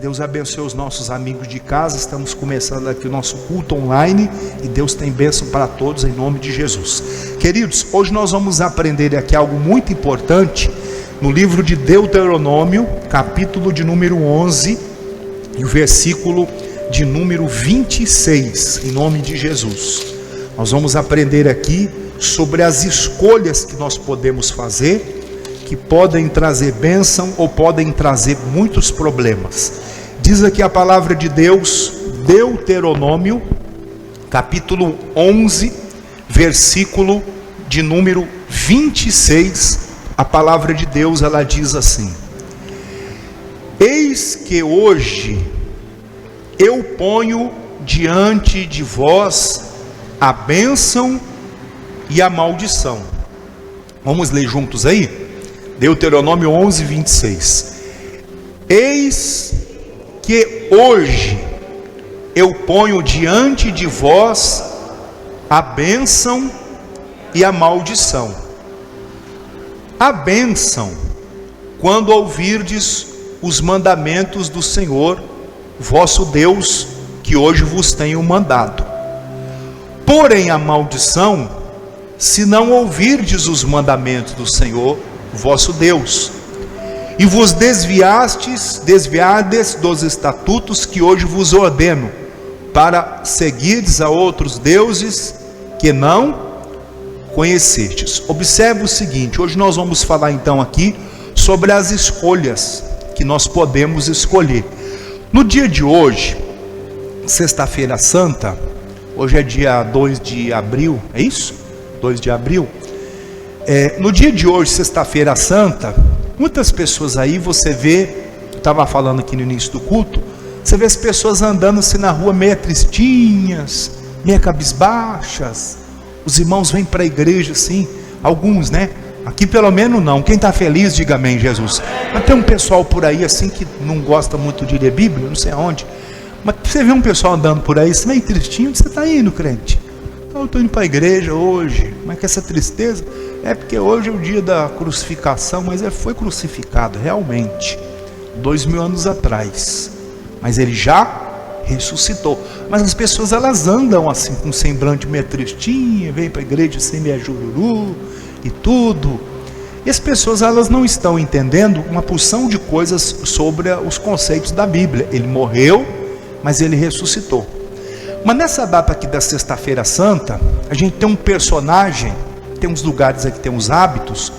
Deus abençoe os nossos amigos de casa. Estamos começando aqui o nosso culto online e Deus tem bênção para todos em nome de Jesus. Queridos, hoje nós vamos aprender aqui algo muito importante no livro de Deuteronômio, capítulo de número 11 e o versículo de número 26, em nome de Jesus. Nós vamos aprender aqui sobre as escolhas que nós podemos fazer, que podem trazer bênção ou podem trazer muitos problemas. Diz aqui a palavra de Deus, Deuteronômio, capítulo 11, versículo de número 26, a palavra de Deus, ela diz assim: eis que hoje eu ponho diante de vós a bênção e a maldição. Vamos ler juntos aí? Deuteronômio 11, 26. Eis que hoje eu ponho diante de vós a bênção e a maldição. A bênção, quando ouvirdes os mandamentos do Senhor, vosso Deus, que hoje vos tenho mandado. Porém a maldição, se não ouvirdes os mandamentos do Senhor, vosso Deus, e vos desviardes dos estatutos que hoje vos ordeno, para seguirdes a outros deuses que não conhecestes. Observe o seguinte, hoje nós vamos falar então aqui sobre as escolhas que nós podemos escolher. No dia de hoje, sexta-feira santa, hoje é dia 2 de abril, é isso? 2 de abril. No dia de hoje, sexta-feira santa, muitas pessoas aí, você vê, eu estava falando aqui no início do culto, você vê as pessoas andando assim na rua meio tristinhas, meio cabisbaixas. Os irmãos vêm para a igreja assim, alguns, né? Aqui pelo menos não, quem está feliz diga amém, Jesus. Mas tem um pessoal por aí assim que não gosta muito de ler Bíblia, não sei aonde, mas você vê um pessoal andando por aí meio tristinho. Onde você está indo, crente? Eu estou indo para a igreja hoje. Mas que essa tristeza é porque hoje é o dia da crucificação. Mas ele foi crucificado realmente 2000 anos atrás, mas ele já ressuscitou. Mas as pessoas, elas andam assim com um semblante meio tristinha, vêm para a igreja assim meio jururu e tudo. E as pessoas, elas não estão entendendo uma porção de coisas sobre os conceitos da Bíblia. Ele morreu, mas ele ressuscitou. Mas nessa data aqui da sexta-feira santa, a gente tem um personagem, tem uns lugares aqui, tem uns hábitos,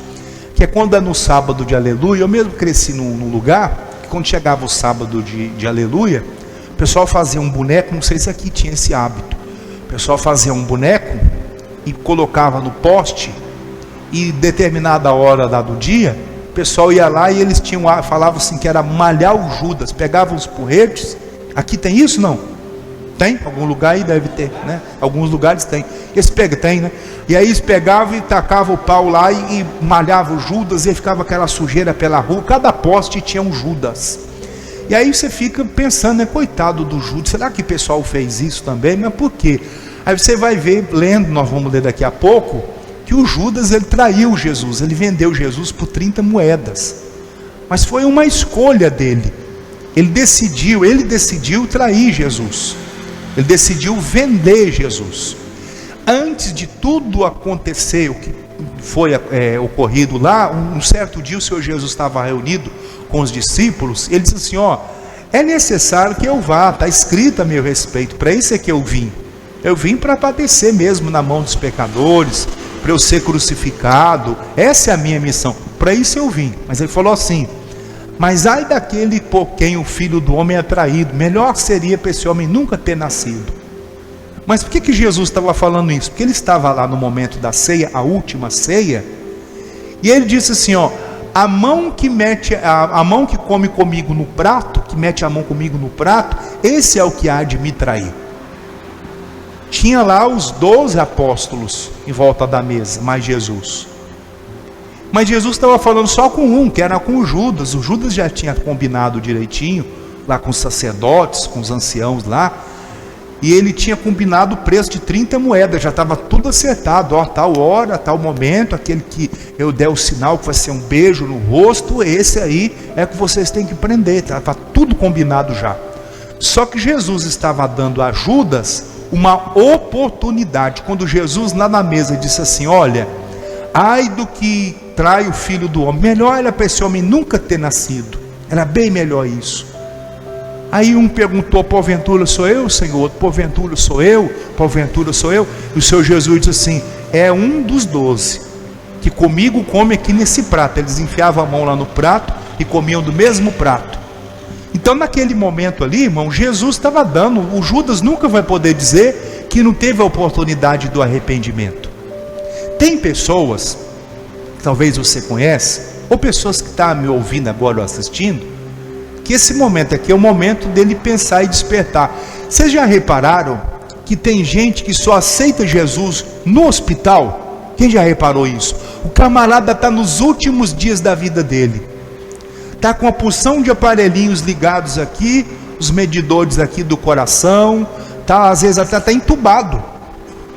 que é quando é no sábado de aleluia. Eu mesmo cresci num lugar, que quando chegava o sábado de aleluia, o pessoal fazia um boneco, não sei se aqui tinha esse hábito, o pessoal fazia um boneco e colocava no poste, e determinada hora do dia, o pessoal ia lá e eles falavam assim que era malhar o Judas, pegavam os porretes. Aqui tem isso, não? Tem? Algum lugar aí deve ter, né? Alguns lugares tem. Tem, né? E aí eles pegavam e tacavam o pau lá e malhavam o Judas, e aí ficava aquela sujeira pela rua. Cada poste tinha um Judas. E aí você fica pensando, né? Coitado do Judas, será que o pessoal fez isso também? Mas por quê? Aí você vai ver, lendo, nós vamos ler daqui a pouco, que o Judas, ele traiu Jesus, ele vendeu Jesus por 30 moedas. Mas foi uma escolha dele. Ele decidiu trair Jesus. Ele decidiu vender Jesus. Antes de tudo acontecer, o que foi ocorrido lá, um certo dia o Senhor Jesus estava reunido com os discípulos. Ele disse assim: é necessário que eu vá, está escrito a meu respeito, para isso é que eu vim. Eu vim para padecer mesmo na mão dos pecadores, para eu ser crucificado. Essa é a minha missão, para isso eu vim. Mas ele falou assim: mas ai daquele por quem o Filho do Homem é traído, melhor seria para esse homem nunca ter nascido. Mas por que Jesus estava falando isso? Porque ele estava lá no momento da ceia, a última ceia, e ele disse assim: a mão que come comigo no prato, que mete a mão comigo no prato, esse é o que há de me trair. Tinha lá os 12 apóstolos em volta da mesa, mais Jesus. Mas Jesus estava falando só com um, que era com o Judas. O Judas já tinha combinado direitinho, lá com os sacerdotes, com os anciãos lá. e ele tinha combinado o preço de 30 moedas, já estava tudo acertado, ó, tal hora, tal momento, aquele que eu der o sinal que vai ser um beijo no rosto, esse aí é que vocês têm que prender, estava tudo combinado já. Só que Jesus estava dando a Judas uma oportunidade. Quando Jesus lá na mesa disse assim: olha, ai do que trai o filho do homem, melhor era para esse homem nunca ter nascido, era bem melhor isso. Aí um perguntou: porventura sou eu, Senhor? Porventura sou eu? Porventura sou eu? E o Senhor Jesus disse assim: é um dos 12 que comigo come aqui nesse prato. Eles enfiavam a mão lá no prato e comiam do mesmo prato. Então naquele momento ali, irmão, Jesus estava dando. O Judas nunca vai poder dizer que não teve a oportunidade do arrependimento. Tem pessoas, talvez você conhece, ou pessoas que estão me ouvindo agora ou assistindo, que esse momento aqui é o momento dele pensar e despertar. Vocês já repararam que tem gente que só aceita Jesus no hospital? Quem já reparou isso? O camarada está nos últimos dias da vida dele, está com uma porção de aparelhinhos ligados aqui, os medidores aqui do coração, tá, às vezes até está entubado,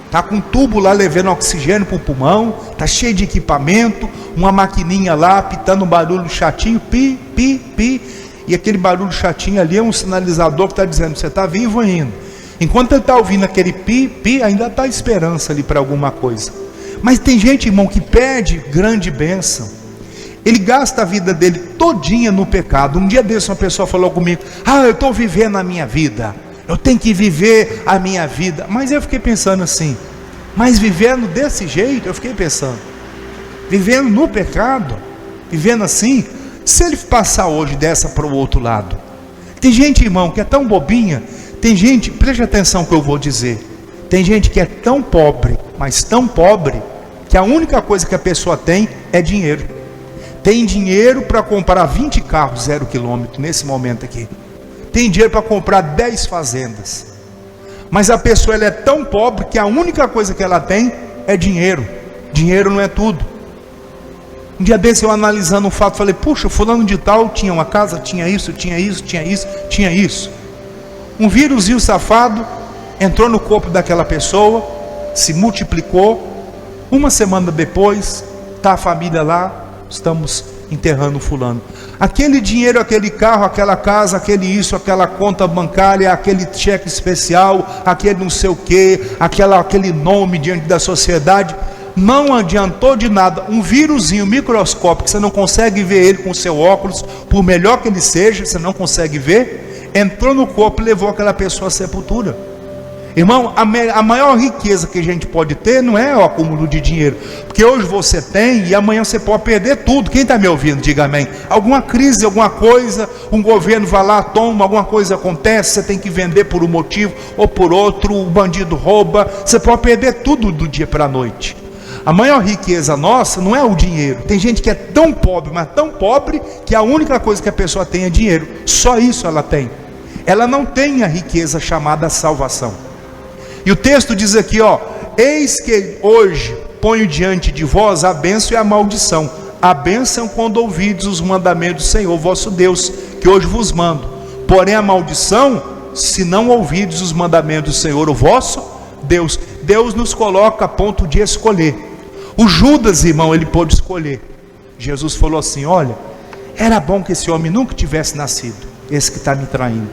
está com um tubo lá levando oxigênio para o pulmão, está cheio de equipamento, uma maquininha lá apitando um barulho chatinho, pi, pi, pi. E aquele barulho chatinho ali é um sinalizador que está dizendo: você está vivo ainda. Enquanto ele está ouvindo aquele pi, pi, ainda está esperança ali para alguma coisa. Mas tem gente, irmão, que perde grande bênção. Ele gasta a vida dele todinha no pecado. Um dia desse uma pessoa falou comigo: ah, eu estou vivendo a minha vida, eu tenho que viver a minha vida. Mas eu fiquei pensando assim, mas vivendo desse jeito, eu fiquei pensando, vivendo no pecado, vivendo assim, se ele passar hoje dessa para o outro lado. Tem gente, irmão, que é tão bobinha. Tem gente, preste atenção no que eu vou dizer, tem gente que é tão pobre, mas tão pobre, que a única coisa que a pessoa tem é dinheiro. Tem dinheiro para comprar 20 carros 0 quilômetro nesse momento aqui. Tem dinheiro para comprar 10 fazendas. Mas a pessoa, ela é tão pobre que a única coisa que ela tem é dinheiro. Dinheiro não é tudo. Um dia desse eu analisando um fato, falei: puxa, fulano de tal tinha uma casa, tinha isso, tinha isso, tinha isso, tinha isso. Um vírusinho safado entrou no corpo daquela pessoa, se multiplicou. Uma semana depois, está a família lá, estamos enterrando fulano. Aquele dinheiro, aquele carro, aquela casa, aquele isso, aquela conta bancária, aquele cheque especial, aquele não sei o que, aquele nome diante da sociedade, não adiantou de nada. Um vírusinho microscópico, você não consegue ver ele com o seu óculos, por melhor que ele seja, você não consegue ver, entrou no corpo e levou aquela pessoa à sepultura. Irmão, a maior riqueza que a gente pode ter não é o acúmulo de dinheiro, porque hoje você tem e amanhã você pode perder tudo. Quem está me ouvindo, diga amém. Alguma crise, alguma coisa, um governo vai lá, toma, alguma coisa acontece, você tem que vender por um motivo ou por outro, o bandido rouba, você pode perder tudo do dia para a noite. A maior riqueza nossa não é o dinheiro. Tem gente que é tão pobre, mas tão pobre, que a única coisa que a pessoa tem é dinheiro. Só isso ela tem. Ela não tem a riqueza chamada salvação. E o texto diz aqui, ó: eis que hoje ponho diante de vós a bênção e a maldição. A bênção quando ouvides os mandamentos do Senhor vosso Deus, que hoje vos mando. Porém a maldição, se não ouvides os mandamentos do Senhor o vosso Deus. Deus nos coloca a ponto de escolher. O Judas, irmão, ele pôde escolher. Jesus falou assim: olha, era bom que esse homem nunca tivesse nascido, esse que está me traindo.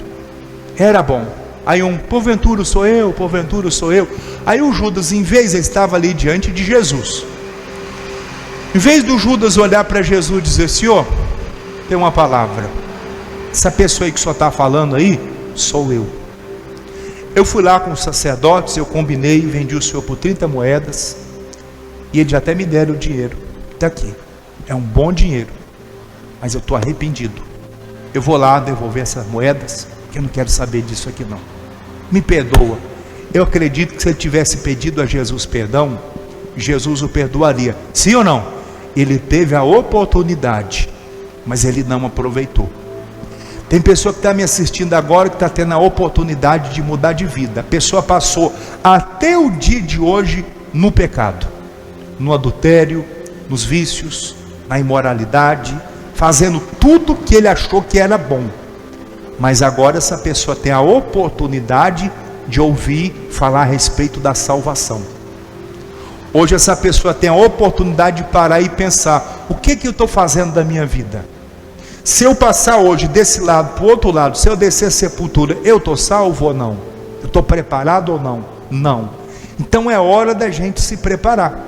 Era bom. Aí porventura sou eu, porventura sou eu. Aí o Judas, em vez, ele estava ali diante de Jesus. Em vez do Judas olhar para Jesus e dizer: Senhor, tem uma palavra, essa pessoa aí que só está falando aí, sou eu. Eu fui lá com os sacerdotes, eu combinei, vendi o Senhor por 30 moedas, e eles até me deram o dinheiro. Está aqui, é um bom dinheiro, mas eu estou arrependido. Eu vou lá devolver essas moedas, que eu não quero saber disso aqui não. Me perdoa. Eu acredito que se ele tivesse pedido a Jesus perdão, Jesus o perdoaria. Sim ou não? Ele teve a oportunidade, mas ele não aproveitou. Tem pessoa que está me assistindo agora, que está tendo a oportunidade de mudar de vida. A pessoa passou até o dia de hoje no pecado, no adultério, nos vícios, na imoralidade, fazendo tudo que ele achou que era bom. Mas agora essa pessoa tem a oportunidade de ouvir falar a respeito da salvação. Hoje essa pessoa tem a oportunidade de parar e pensar: o que eu estou fazendo da minha vida? Se eu passar hoje desse lado para o outro lado, se eu descer a sepultura, eu estou salvo ou não? Eu estou preparado ou não? Não. Então é hora da gente se preparar,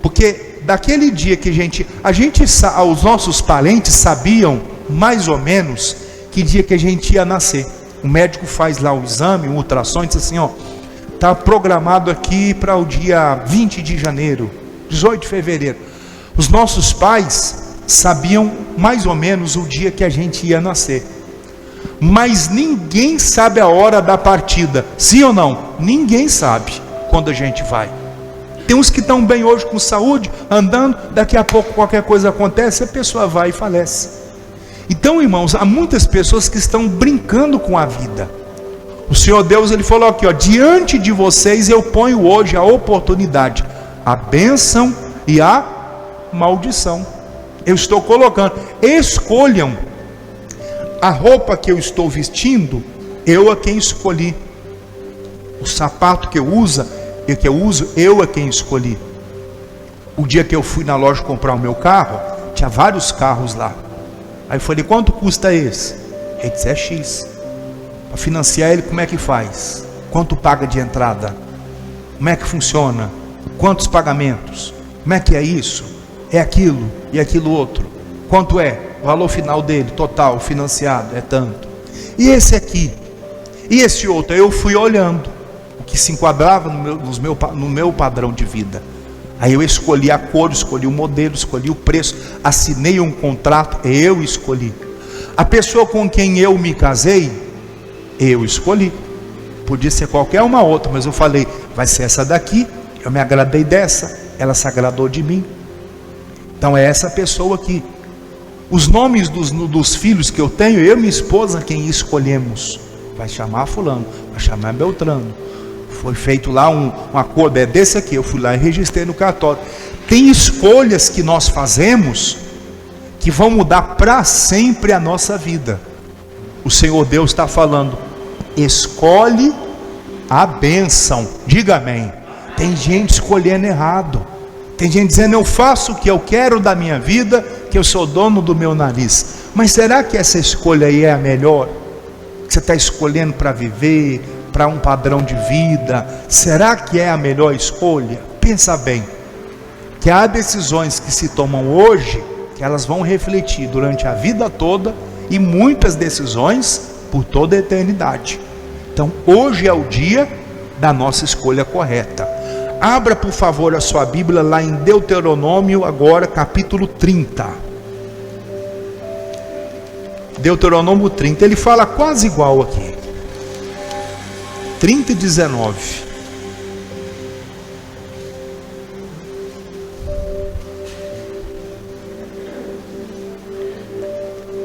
porque daquele dia que os nossos parentes sabiam mais ou menos que dia que a gente ia nascer. O médico faz lá o exame, um ultrassom, e diz assim: ó, está programado aqui para o dia 20 de janeiro, 18 de fevereiro. Os nossos pais sabiam mais ou menos o dia que a gente ia nascer, mas ninguém sabe a hora da partida, sim ou não? Ninguém sabe quando a gente vai. Tem uns que estão bem hoje com saúde, andando, daqui a pouco qualquer coisa acontece, a pessoa vai e falece. Então, irmãos, há muitas pessoas que estão brincando com a vida. O Senhor Deus, Ele falou aqui, ó: diante de vocês eu ponho hoje a oportunidade, a bênção e a maldição. Eu estou colocando, escolham a roupa que eu estou vestindo, eu a quem escolhi. O sapato que eu uso, eu a quem escolhi. O dia que eu fui na loja comprar o meu carro, tinha vários carros lá. Aí eu falei: quanto custa esse? Ele disse: é X. Para financiar ele, como é que faz? Quanto paga de entrada? Como é que funciona? Quantos pagamentos? Como é que é isso? É aquilo e aquilo outro. Quanto é? O valor final dele, total, financiado, é tanto. E esse aqui? E esse outro? Eu fui olhando o que se enquadrava no meu padrão de vida. Aí eu escolhi a cor, escolhi o modelo, escolhi o preço, assinei um contrato, eu escolhi. A pessoa com quem eu me casei, eu escolhi. Podia ser qualquer uma outra, mas eu falei: vai ser essa daqui, eu me agradei dessa, ela se agradou de mim. Então é essa pessoa aqui. Os nomes dos filhos que eu tenho, eu e minha esposa quem escolhemos. Vai chamar fulano, vai chamar Beltrano. Foi feito lá um acordo, é desse aqui, eu fui lá e registrei no cartório. Tem escolhas que nós fazemos que vão mudar para sempre a nossa vida. O Senhor Deus está falando: escolhe a bênção. Diga amém. Tem gente escolhendo errado. Tem gente dizendo: eu faço o que eu quero da minha vida, que eu sou dono do meu nariz. Mas será que essa escolha aí é a melhor? Que você está escolhendo para viver, para um padrão de vida? Será que é a melhor escolha? Pensa bem, que há decisões que se tomam hoje, que elas vão refletir durante a vida toda, e muitas decisões por toda a eternidade. Então hoje é o dia da nossa escolha correta. Abra por favor a sua Bíblia lá em Deuteronômio, agora capítulo 30. Deuteronômio 30, ele fala quase igual aqui. 30 e 19.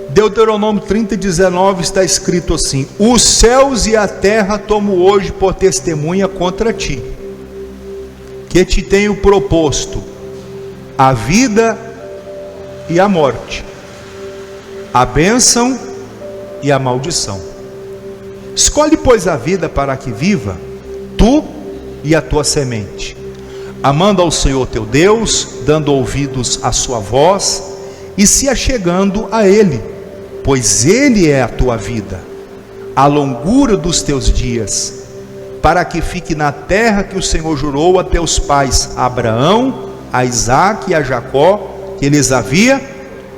Deuteronômio 30 e 19 está escrito assim: os céus e a terra tomo hoje por testemunha contra ti, que te tenho proposto a vida e a morte, a bênção e a maldição. Escolhe, pois, a vida para que viva, tu e a tua semente, amando ao Senhor teu Deus, dando ouvidos à sua voz e se achegando a Ele, pois Ele é a tua vida, a longura dos teus dias, para que fique na terra que o Senhor jurou a teus pais, a Abraão, a Isaque e a Jacó, que lhes havia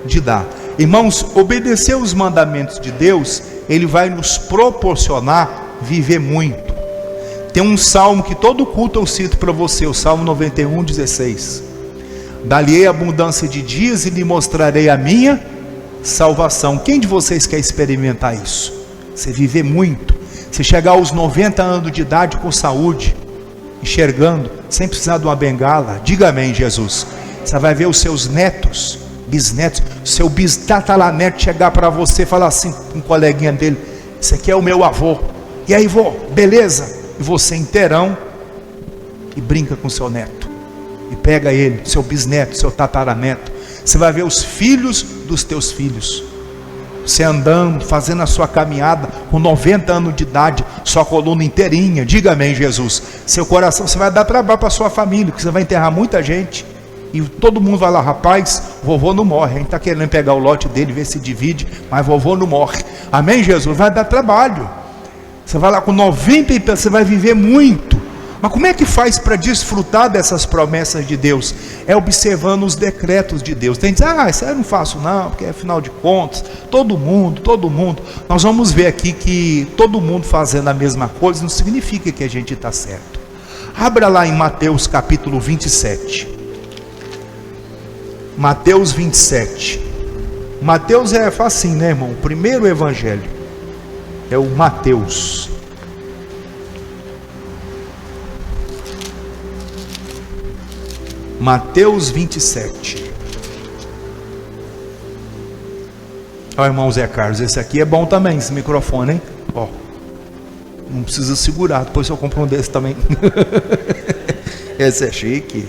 de dar. Irmãos, obedecer os mandamentos de Deus, Ele vai nos proporcionar viver muito. Tem um salmo que todo culto eu cito para você, o Salmo 91, 16. Dar-lhe-ei abundância de dias e lhe mostrarei a minha salvação. Quem de vocês quer experimentar isso? Você viver muito, você chegar aos 90 anos de idade com saúde, enxergando, sem precisar de uma bengala. Diga amém, Jesus. Você vai ver os seus netos, bisnetos, seu bistataraneto chegar para você e falar assim com um coleguinha dele: esse aqui é o meu avô. E aí, vô, beleza? E você inteirão, e brinca com seu neto, e pega ele, seu bisneto, seu tataraneto. Você vai ver os filhos dos teus filhos. Você andando, fazendo a sua caminhada, com 90 anos de idade, sua coluna inteirinha, diga amém, Jesus. Seu coração, você vai dar trabalho para sua família, porque você vai enterrar muita gente. E todo mundo vai lá, rapaz, vovô não morre. A gente está querendo pegar o lote dele, ver se divide, mas vovô não morre. Amém, Jesus? Vai dar trabalho. Você vai lá com 90 e você vai viver muito. Mas como é que faz para desfrutar dessas promessas de Deus? É observando os decretos de Deus. Tem que dizer, isso aí eu não faço não, porque afinal de contas, todo mundo. Nós vamos ver aqui que todo mundo fazendo a mesma coisa não significa que a gente está certo. Abra lá em Mateus capítulo 27. Mateus 27. Mateus é facinho, né, irmão? O primeiro evangelho é o Mateus. Mateus 27. Ó, irmão Zé Carlos, esse aqui é bom também, esse microfone, hein? Ó, não precisa segurar, depois eu compro um desse também. Esse é chique.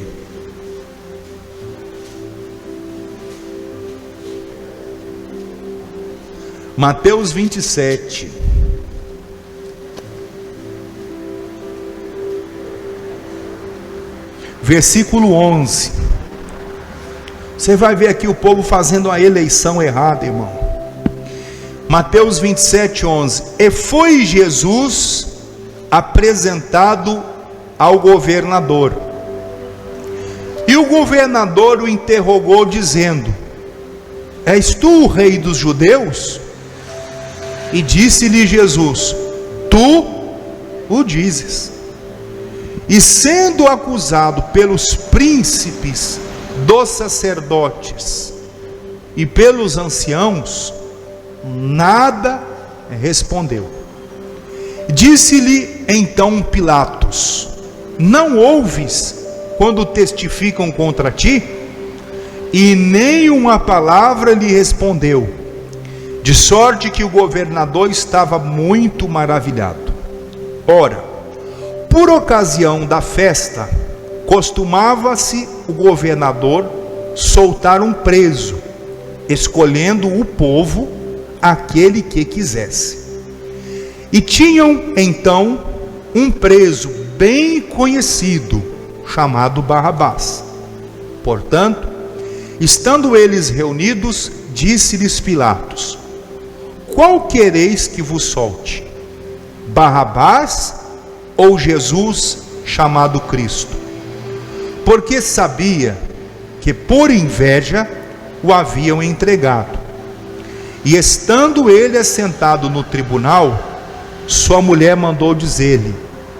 Mateus 27. Versículo 11. Você vai ver aqui o povo fazendo a eleição errada, irmão. Mateus 27, 11. E foi Jesus apresentado ao governador. E o governador o interrogou, dizendo: És tu o rei dos judeus? E disse-lhe Jesus: Tu o dizes. E sendo acusado pelos príncipes dos sacerdotes e pelos anciãos, nada respondeu. Disse-lhe então Pilatos: Não ouves quando testificam contra ti? E nem uma palavra lhe respondeu, de sorte que o governador estava muito maravilhado. Ora, por ocasião da festa, costumava-se o governador soltar um preso, escolhendo o povo aquele que quisesse. E tinham então um preso bem conhecido, chamado Barrabás. Portanto, estando eles reunidos, disse-lhes Pilatos: Qual quereis que vos solte? Barrabás ou Jesus chamado Cristo? Porque sabia que por inveja o haviam entregado. E estando ele assentado no tribunal, sua mulher mandou dizer-lhe: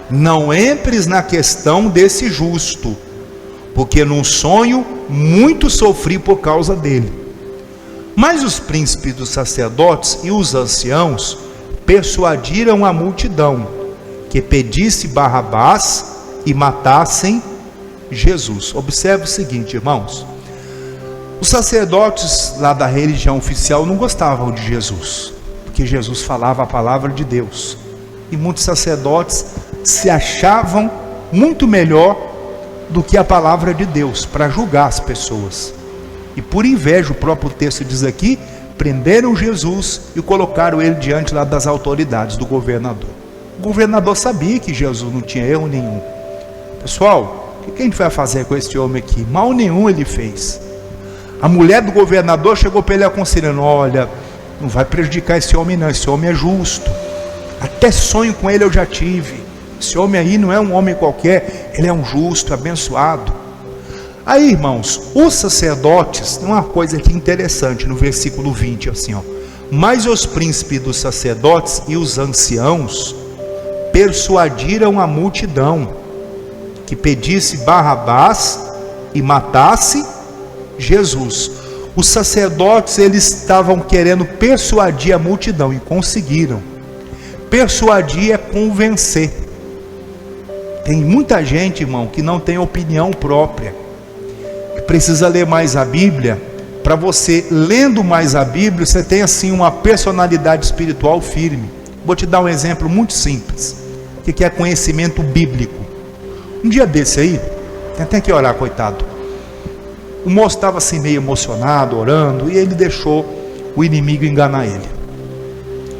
Não entres na questão desse justo, porque num sonho muito sofri por causa dele. Mas os príncipes dos sacerdotes e os anciãos persuadiram a multidão que pedisse Barrabás e matassem Jesus. Observe o seguinte, irmãos: os sacerdotes lá da religião oficial não gostavam de Jesus, porque Jesus falava a palavra de Deus, e muitos sacerdotes se achavam muito melhor do que a palavra de Deus para julgar as pessoas. E por inveja, o próprio texto diz aqui, prenderam Jesus e colocaram ele diante lá das autoridades, do governador. O governador sabia que Jesus não tinha erro nenhum. Pessoal, o que a gente vai fazer com esse homem aqui? Mal nenhum ele fez. A mulher do governador chegou para ele aconselhando: Olha, não vai prejudicar esse homem não, esse homem é justo. Até sonho com ele eu já tive. Esse homem aí não é um homem qualquer, ele é um justo, abençoado. Aí, irmãos, os sacerdotes, tem uma coisa aqui interessante no versículo 20, assim, ó. Mas os príncipes dos sacerdotes e os anciãos persuadiram a multidão que pedisse Barrabás e matasse Jesus. Os sacerdotes, eles estavam querendo persuadir a multidão e conseguiram. Persuadir é convencer. Tem muita gente, irmão, que não tem opinião própria, que precisa ler mais a Bíblia. Para você, lendo mais a Bíblia, você tem assim uma personalidade espiritual firme. Vou te dar um exemplo muito simples. O que é conhecimento bíblico? Um dia desse aí, tem até que orar, coitado. O moço estava assim meio emocionado, orando, e ele deixou o inimigo enganar ele,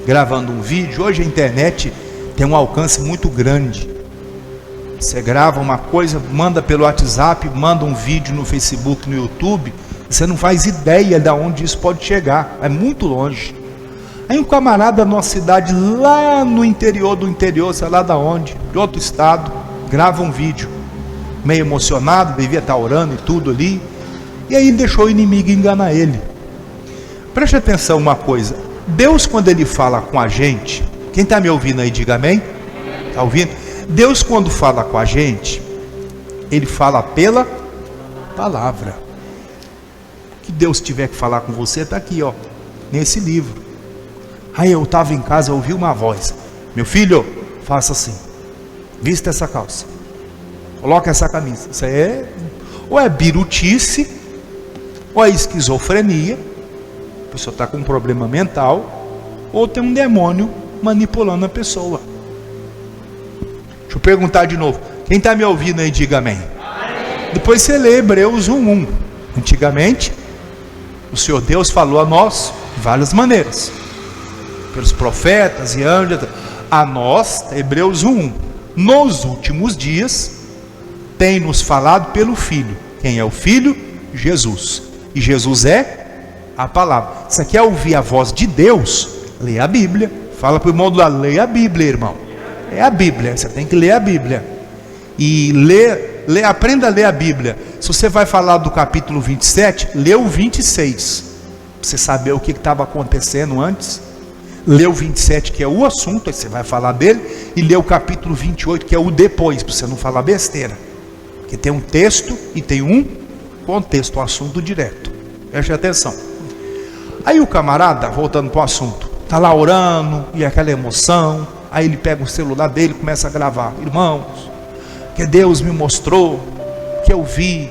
gravando um vídeo. Hoje a internet tem um alcance muito grande. Você grava uma coisa, manda pelo WhatsApp, manda um vídeo no Facebook, no YouTube, você não faz ideia de onde isso pode chegar, é muito longe. Aí um camarada da nossa cidade, lá no interior do interior, sei lá da onde, de outro estado, grava um vídeo, meio emocionado, devia estar orando e tudo ali, e aí deixou o inimigo enganar ele. Preste atenção uma coisa, Deus, quando ele fala com a gente, quem está me ouvindo aí, diga amém. Está ouvindo? Deus, quando fala com a gente, ele fala pela palavra. O que Deus tiver que falar com você está aqui, ó, nesse livro. Aí eu estava em casa, ouvi uma voz: meu filho, faça assim, vista essa calça, coloca essa camisa. Isso é, ou é birutice, ou é esquizofrenia, a pessoa está com um problema mental, ou tem um demônio manipulando a pessoa. Deixa eu perguntar de novo, quem está me ouvindo aí, diga amém. Depois você lê Hebreus 1:1. Antigamente, o Senhor Deus falou a nós de várias maneiras, pelos profetas e anjos. A nós, Hebreus 1:1, nos últimos dias, tem nos falado pelo Filho. Quem é o Filho? Jesus. E Jesus é a palavra. Você quer ouvir a voz de Deus? Lê a Bíblia. Fala para o irmão do lado, leia a Bíblia, irmão. É a Bíblia, você tem que ler a Bíblia. E aprenda a ler a Bíblia. Se você vai falar do capítulo 27, lê o 26, para você saber o que estava acontecendo antes. Lê o 27, que é o assunto, aí você vai falar dele. E lê o capítulo 28, que é o depois, para você não falar besteira. Porque tem um texto e tem um contexto, um assunto direto. Preste atenção. Aí o camarada, voltando para o assunto, está lá orando, e aquela emoção. Aí ele pega o celular dele e começa a gravar. Irmãos, que Deus me mostrou, que eu vi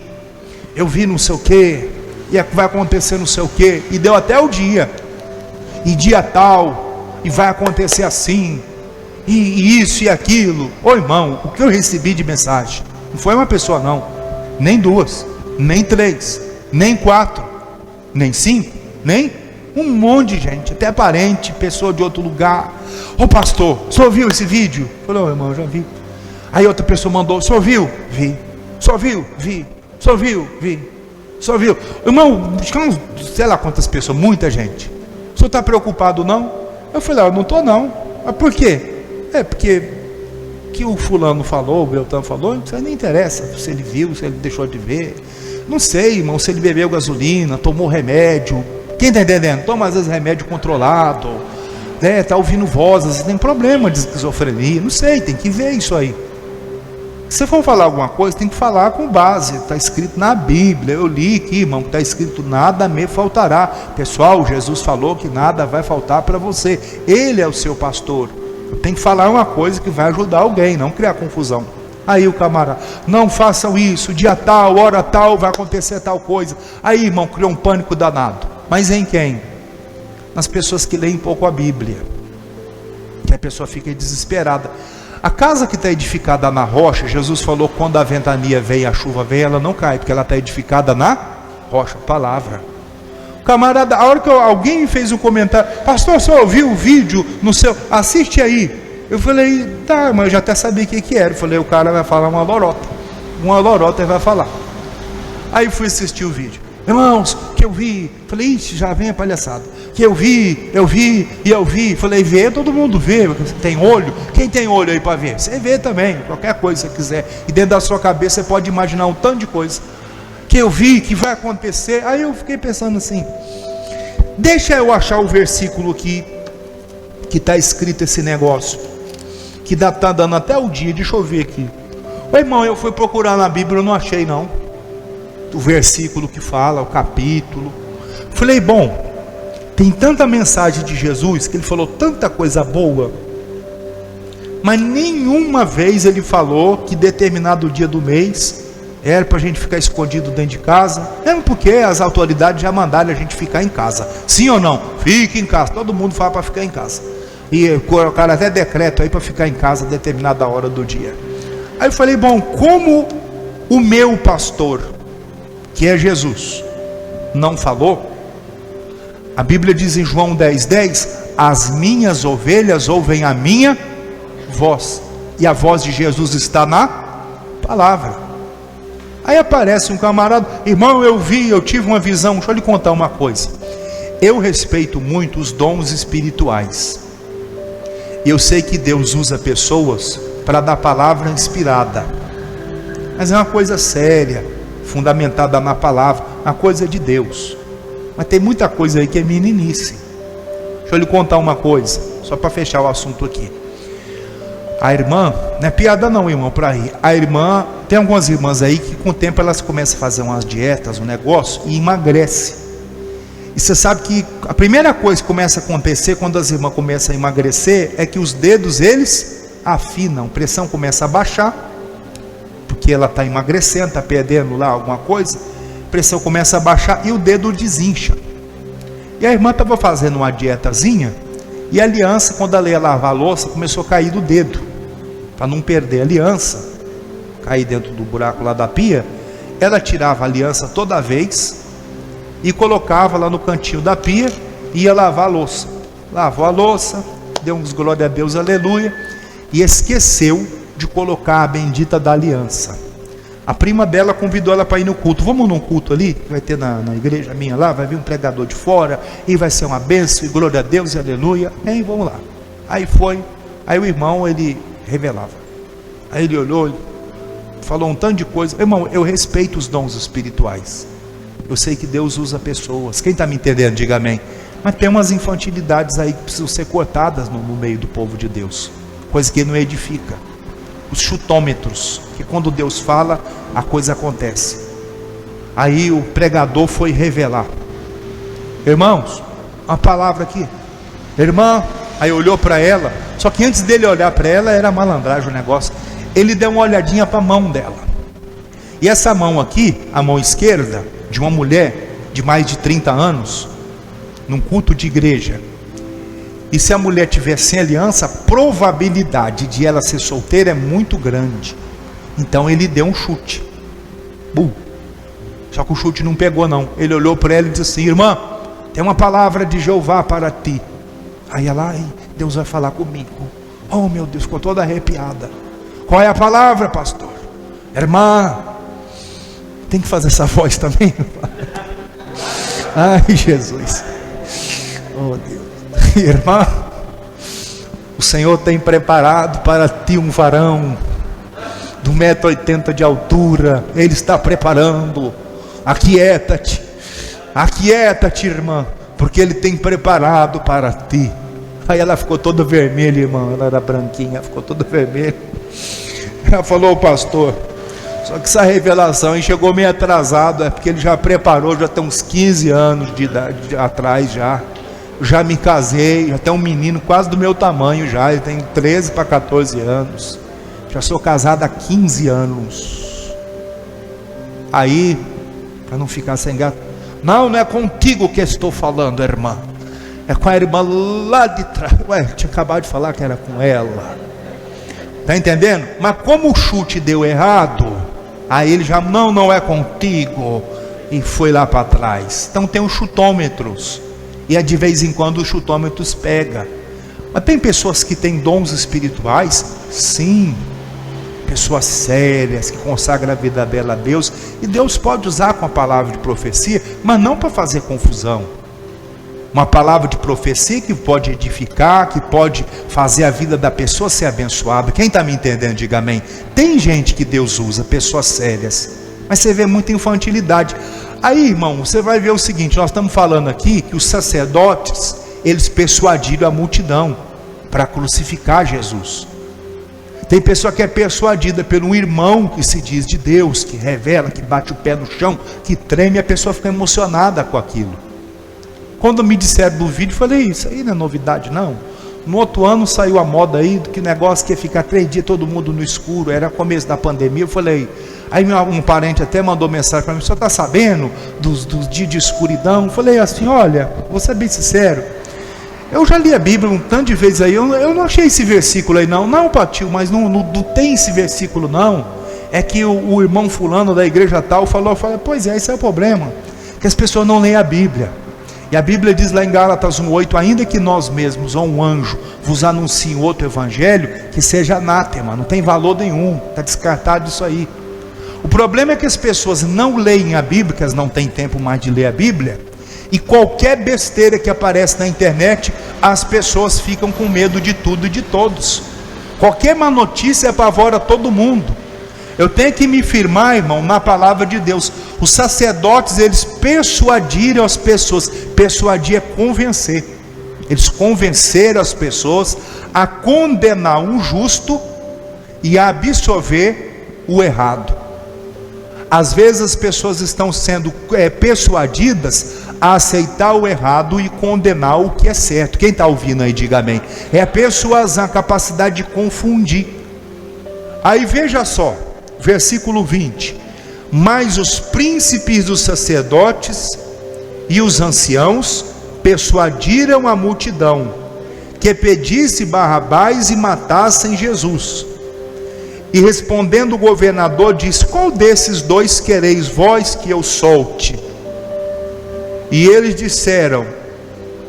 não sei o que, e vai acontecer não sei o que, e deu até o dia, e dia tal, e vai acontecer assim, e isso e aquilo. Ô irmão, o que eu recebi de mensagem, não foi uma pessoa não, nem duas, nem três, nem quatro, nem cinco, nem um monte de gente, até parente, pessoa de outro lugar. Ô pastor, o senhor viu esse vídeo? Eu falei, ô irmão, já vi. Aí outra pessoa mandou, o senhor viu? Vi. O senhor viu? Vi. O senhor viu? Vi. O senhor viu? Irmão, sei lá quantas pessoas, muita gente. O senhor está preocupado não? Eu falei, eu não estou não. Mas por quê? Porque que o fulano falou, o Beltrano falou, isso aí nem interessa, se ele viu, se ele deixou de ver. Não sei, irmão, se ele bebeu gasolina, tomou remédio. Quem está entendendo? Toma às vezes remédio controlado, né? Está ouvindo vozes, tem problema de esquizofrenia, não sei, tem que ver isso aí. Se você for falar alguma coisa, tem que falar com base, está escrito na Bíblia. Eu li aqui, irmão, que está escrito, nada me faltará. Pessoal, Jesus falou que nada vai faltar para você, Ele é o seu pastor. Tem que falar uma coisa que vai ajudar alguém, não criar confusão. Aí o camarada, não façam isso, dia tal, hora tal, vai acontecer tal coisa. Aí, irmão, criou um pânico danado. Mas em quem? Nas pessoas que leem pouco a Bíblia, que a pessoa fica desesperada. A casa que está edificada na rocha, Jesus falou, quando a ventania vem, a chuva vem, ela não cai, porque ela está edificada na rocha, palavra. O camarada, a hora que alguém fez um comentário, pastor, você ouviu o vídeo no seu, assiste aí. Eu falei, tá, mas eu já até sabia o que era. Eu falei, o cara vai falar uma lorota ele vai falar. Aí fui assistir o vídeo. Irmãos, que eu vi, falei, ixi, já vem a palhaçada, que eu vi, falei, vê, todo mundo vê, você tem olho, quem tem olho aí para ver? Você vê também, qualquer coisa que você quiser, e dentro da sua cabeça você pode imaginar um tanto de coisa, que eu vi, que vai acontecer. Aí eu fiquei pensando assim, deixa eu achar o versículo aqui, que está escrito esse negócio, que está dando até o dia, deixa eu ver aqui. Ô irmão, eu fui procurar na Bíblia, eu não achei não, o versículo que fala, o capítulo. Falei, bom, tem tanta mensagem de Jesus, que ele falou tanta coisa boa, mas nenhuma vez ele falou que determinado dia do mês era para a gente ficar escondido dentro de casa, mesmo porque as autoridades já mandaram a gente ficar em casa, sim ou não? Fique em casa, todo mundo fala para ficar em casa, e colocaram até decreto aí para ficar em casa a determinada hora do dia. Aí eu falei, bom, como o meu pastor, que é Jesus, não falou, A Bíblia diz em João 10:10, as minhas ovelhas ouvem a minha voz, e a voz de Jesus está na palavra. Aí aparece um camarada, irmão, eu tive uma visão. Deixa eu lhe contar uma coisa. Eu respeito muito os dons espirituais. Eu sei que Deus usa pessoas para dar palavra inspirada, mas é uma coisa séria, fundamentada na palavra, uma coisa de Deus. Mas tem muita coisa aí que é meninice. Deixa eu lhe contar uma coisa, só para fechar o assunto aqui. A irmã, não é piada não, irmão, para ir. A irmã, tem algumas irmãs aí que com o tempo elas começam a fazer umas dietas, um negócio, e emagrece. E você sabe que a primeira coisa que começa a acontecer quando as irmãs começam a emagrecer é que os dedos, eles afinam, a pressão começa a baixar, porque ela está emagrecendo, está perdendo lá alguma coisa, a pressão começa a baixar e o dedo desincha. E a irmã estava fazendo uma dietazinha, e a aliança, quando ela ia lavar a louça, começou a cair do dedo, para não perder a aliança, cair dentro do buraco lá da pia. Ela tirava a aliança toda vez e colocava lá no cantinho da pia e ia lavar a louça. Lavou a louça, deu uns glória a Deus, aleluia, e esqueceu de colocar a bendita da aliança. A prima dela convidou ela para ir no culto. Vamos num culto ali, que vai ter na igreja minha lá, vai vir um pregador de fora, e vai ser uma bênção, e glória a Deus, e aleluia. Hein, vamos lá. Aí foi, aí o irmão, ele revelava. Aí ele olhou, falou um tanto de coisa. Irmão, eu respeito os dons espirituais. Eu sei que Deus usa pessoas. Quem está me entendendo, diga amém. Mas tem umas infantilidades aí que precisam ser cortadas no meio do povo de Deus. Coisa que não edifica. Os chutômetros, que quando Deus fala, a coisa acontece. Aí o pregador foi revelar. Irmãos, uma palavra aqui. Irmã, aí olhou para ela. Só que antes dele olhar para ela, era malandragem o negócio. Ele deu uma olhadinha para a mão dela. E essa mão aqui, a mão esquerda, de uma mulher de mais de 30 anos, num culto de igreja. E se a mulher tiver sem aliança, a probabilidade de ela ser solteira é muito grande. Então ele deu um chute. Só que o chute não pegou não. Ele olhou para ela e disse assim: irmã, tem uma palavra de Jeová para ti. Aí ela, Deus vai falar comigo. Oh meu Deus, ficou toda arrepiada. Qual é a palavra, pastor? Irmã, tem que fazer essa voz também. Ai Jesus. Oh Deus. Irmã, o Senhor tem preparado para ti um varão de 1,80 m de altura. Ele está preparando. Aquieta-te, irmã, porque Ele tem preparado para ti. Aí ela ficou toda vermelha, irmã. Ela era branquinha, ficou toda vermelha. Ela falou: pastor, só que essa revelação chegou meio atrasado. É porque ele já preparou, já tem uns 15 anos de idade atrás já me casei, já tem um menino quase do meu tamanho já, ele tem 13 para 14 anos, já sou casado há 15 anos. Aí, para não ficar sem gato, não é contigo que estou falando, irmã, é com a irmã lá de trás. Ué, tinha acabado de falar que era com ela, tá entendendo? Mas como o chute deu errado, aí ele já, não é contigo, e foi lá para trás. Então tem os chutômetros, e de vez em quando os chutômetros pega. Mas tem pessoas que têm dons espirituais, sim, pessoas sérias, que consagram a vida dela a Deus, e Deus pode usar com a palavra de profecia, mas não para fazer confusão. Uma palavra de profecia que pode edificar, que pode fazer a vida da pessoa ser abençoada. Quem está me entendendo, diga amém. Tem gente que Deus usa, pessoas sérias, mas você vê muita infantilidade. Aí, irmão, você vai ver o seguinte: nós estamos falando aqui que os sacerdotes, eles persuadiram a multidão para crucificar Jesus. Tem pessoa que é persuadida por um irmão que se diz de Deus, que revela, que bate o pé no chão, que treme, e a pessoa fica emocionada com aquilo. Quando me disseram do vídeo, eu falei: isso aí não é novidade não. No outro ano saiu a moda aí, do que negócio que ia ficar 3 dias todo mundo no escuro, era começo da pandemia. Eu falei, aí um parente até mandou mensagem para mim: o senhor está sabendo dos dias de escuridão? Eu falei assim: olha, vou ser bem sincero, eu já li a Bíblia um tanto de vezes aí, eu não achei esse versículo aí não, Patil, mas não tem esse versículo não. É que o irmão fulano da igreja tal falou, pois é, esse é o problema, que as pessoas não leem a Bíblia. E a Bíblia diz lá em Gálatas 1:8: ainda que nós mesmos ou um anjo vos anuncie outro evangelho, que seja anátema, não tem valor nenhum, está descartado isso aí. O problema é que as pessoas não leem a Bíblia, que elas não têm tempo mais de ler a Bíblia, e qualquer besteira que aparece na internet, as pessoas ficam com medo de tudo e de todos. Qualquer má notícia apavora todo mundo. Eu tenho que me firmar, irmão, na palavra de Deus. Os sacerdotes, eles persuadiram as pessoas. Persuadir é convencer. Eles convenceram as pessoas a condenar o justo e a absolver o errado. Às vezes as pessoas estão sendo persuadidas a aceitar o errado e condenar o que é certo. Quem está ouvindo aí, diga amém. É a persuasão, a capacidade de confundir. Aí veja só, versículo 20: mas os príncipes dos sacerdotes e os anciãos persuadiram a multidão que pedisse Barrabás e matassem Jesus. E respondendo o governador, disse: qual desses dois quereis vós que eu solte? E eles disseram: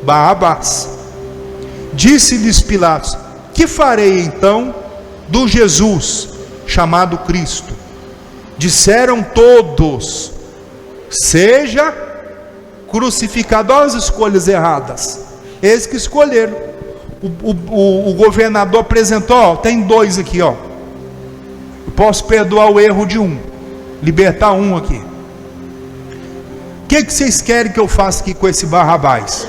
Barrabás. Disse-lhes Pilatos: que farei então do Jesus chamado Cristo? Disseram todos: seja crucificado. Olha as escolhas erradas. Eles que escolheram. O governador apresentou: ó, tem dois aqui, ó. Eu posso perdoar o erro de um, libertar um aqui. O que vocês querem que eu faça aqui com esse Barrabás?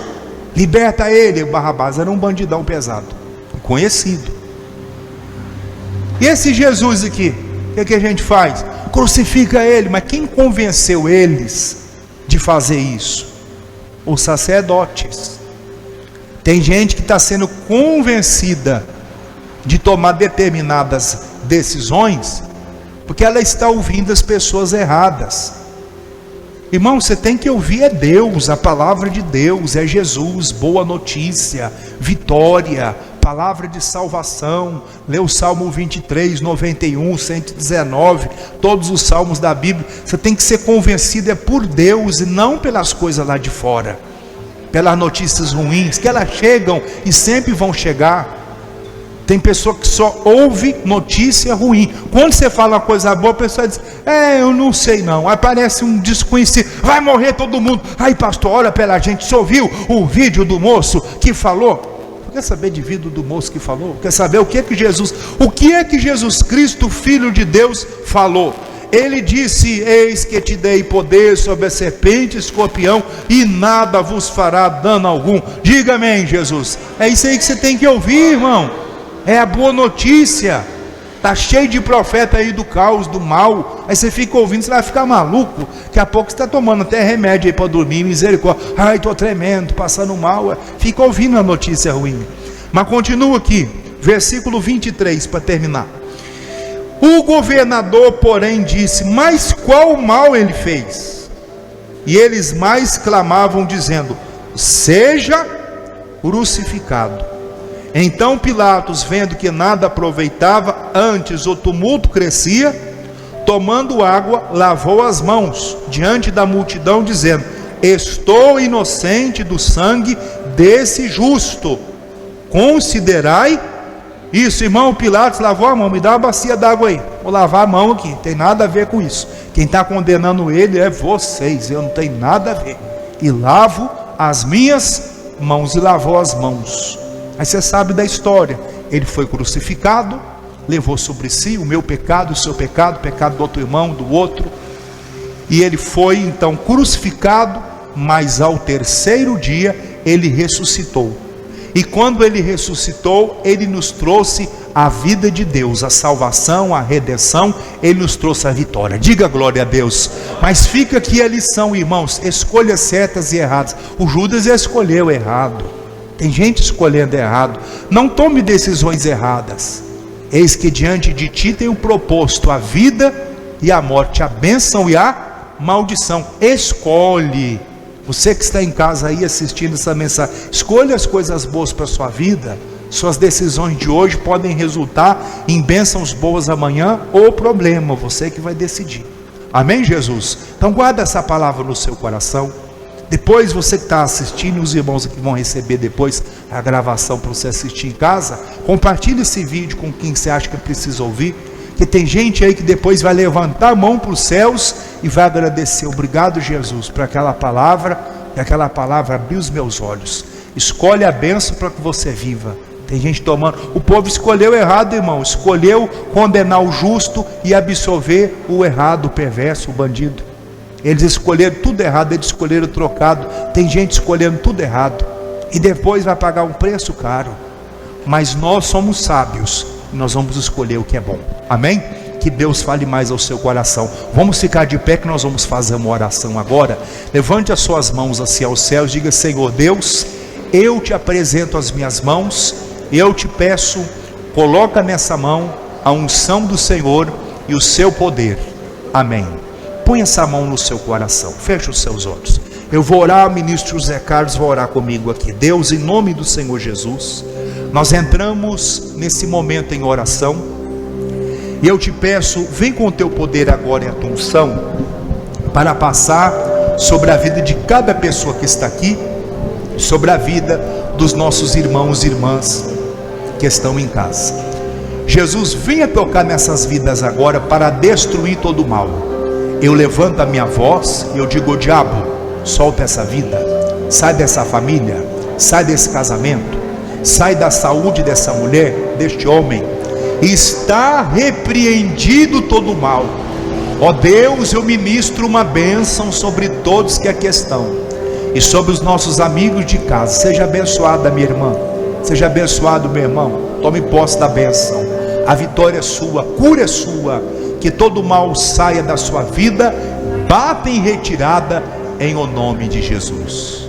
Liberta ele. O Barrabás era um bandidão pesado, conhecido. E esse Jesus aqui, o que a gente faz? Crucifica ele. Mas quem convenceu eles de fazer isso? Os sacerdotes. Tem gente que está sendo convencida de tomar determinadas decisões porque ela está ouvindo as pessoas erradas. Irmão, você tem que ouvir é Deus, a palavra de Deus, é Jesus, boa notícia, vitória, palavra de salvação. Lê o Salmo 23, 91, 119, todos os salmos da Bíblia. Você tem que ser convencido é por Deus e não pelas coisas lá de fora, pelas notícias ruins, que elas chegam e sempre vão chegar. Tem pessoa que só ouve notícia ruim. Quando você fala uma coisa boa, a pessoa diz: eu não sei não. Aí aparece um desconhecido: vai morrer todo mundo. Aí pastor, olha pela gente. Você ouviu o vídeo do moço que falou? Quer saber de vídeo do moço que falou? Quer saber o que é que Jesus Cristo, Filho de Deus, falou? Ele disse: eis que te dei poder sobre a serpente e escorpião, e nada vos fará dano algum. Diga amém, Jesus. É isso aí que você tem que ouvir, irmão. É a boa notícia. Está cheio de profeta aí do caos, do mal. Aí você fica ouvindo, você vai ficar maluco. Daqui a pouco você está tomando até remédio aí para dormir, misericórdia. Ai, estou tremendo, passando mal. Fica ouvindo a notícia ruim. Mas continua aqui, versículo 23, para terminar. O governador, porém, disse: mas qual mal ele fez? E eles mais clamavam, dizendo: seja crucificado. Então Pilatos, vendo que nada aproveitava, antes o tumulto crescia, tomando água, lavou as mãos diante da multidão, dizendo: estou inocente do sangue desse justo, considerai isso. Irmão, Pilatos lavou a mão. Me dá uma bacia d'água aí, vou lavar a mão aqui, tem nada a ver com isso. Quem está condenando ele é vocês, eu não tenho nada a ver. E lavo as minhas mãos. E lavou as mãos. Aí você sabe da história. Ele foi crucificado, levou sobre si o meu pecado, o seu pecado, o pecado do outro irmão, do outro. E ele foi então crucificado, mas ao terceiro dia ele ressuscitou. E quando ele ressuscitou, ele nos trouxe a vida de Deus, a salvação, a redenção. Ele nos trouxe a vitória. Diga glória a Deus. Mas fica aqui a lição, irmãos: escolhas certas e erradas. O Judas escolheu errado. Tem gente escolhendo errado. Não tome decisões erradas. Eis que diante de ti tenho proposto a vida e a morte, a bênção e a maldição. Escolhe. Você que está em casa aí assistindo essa mensagem, escolha as coisas boas para a sua vida. Suas decisões de hoje podem resultar em bênçãos boas amanhã ou problema. Você que vai decidir. Amém, Jesus? Então guarda essa palavra no seu coração. Depois você que está assistindo, os irmãos que vão receber depois a gravação para você assistir em casa, compartilhe esse vídeo com quem você acha que precisa ouvir, que tem gente aí que depois vai levantar a mão para os céus e vai agradecer. Obrigado, Jesus, por aquela palavra, e aquela palavra abriu os meus olhos. Escolhe a bênção para que você viva. Tem gente tomando, o povo escolheu errado, irmão, escolheu condenar o justo e absolver o errado, o perverso, o bandido. Eles escolheram tudo errado, eles escolheram o trocado. Tem gente escolhendo tudo errado e depois vai pagar um preço caro. Mas nós somos sábios, nós vamos escolher o que é bom. Amém? Que Deus fale mais ao seu coração. Vamos ficar de pé que nós vamos fazer uma oração agora. Levante as suas mãos assim aos céus, diga: Senhor Deus, eu te apresento as minhas mãos, eu te peço, coloca nessa mão a unção do Senhor e o seu poder. Amém. Põe essa mão no seu coração, feche os seus olhos. Eu vou orar, o ministro José Carlos vai orar comigo aqui. Deus, em nome do Senhor Jesus, nós entramos nesse momento em oração, e eu te peço, vem com o teu poder agora e a tua unção, para passar sobre a vida de cada pessoa que está aqui, sobre a vida dos nossos irmãos e irmãs que estão em casa. Jesus, venha tocar nessas vidas agora para destruir todo o mal. Eu levanto a minha voz e eu digo: o diabo, solta essa vida, sai dessa família, sai desse casamento, sai da saúde dessa mulher, deste homem. Está repreendido todo o mal. Ó Deus, eu ministro uma bênção sobre todos que aqui estão e sobre os nossos amigos de casa. Seja abençoada, minha irmã, seja abençoado, meu irmão. Tome posse da bênção. A vitória é sua, a cura é sua. Que todo mal saia da sua vida, bata em retirada em o nome de Jesus.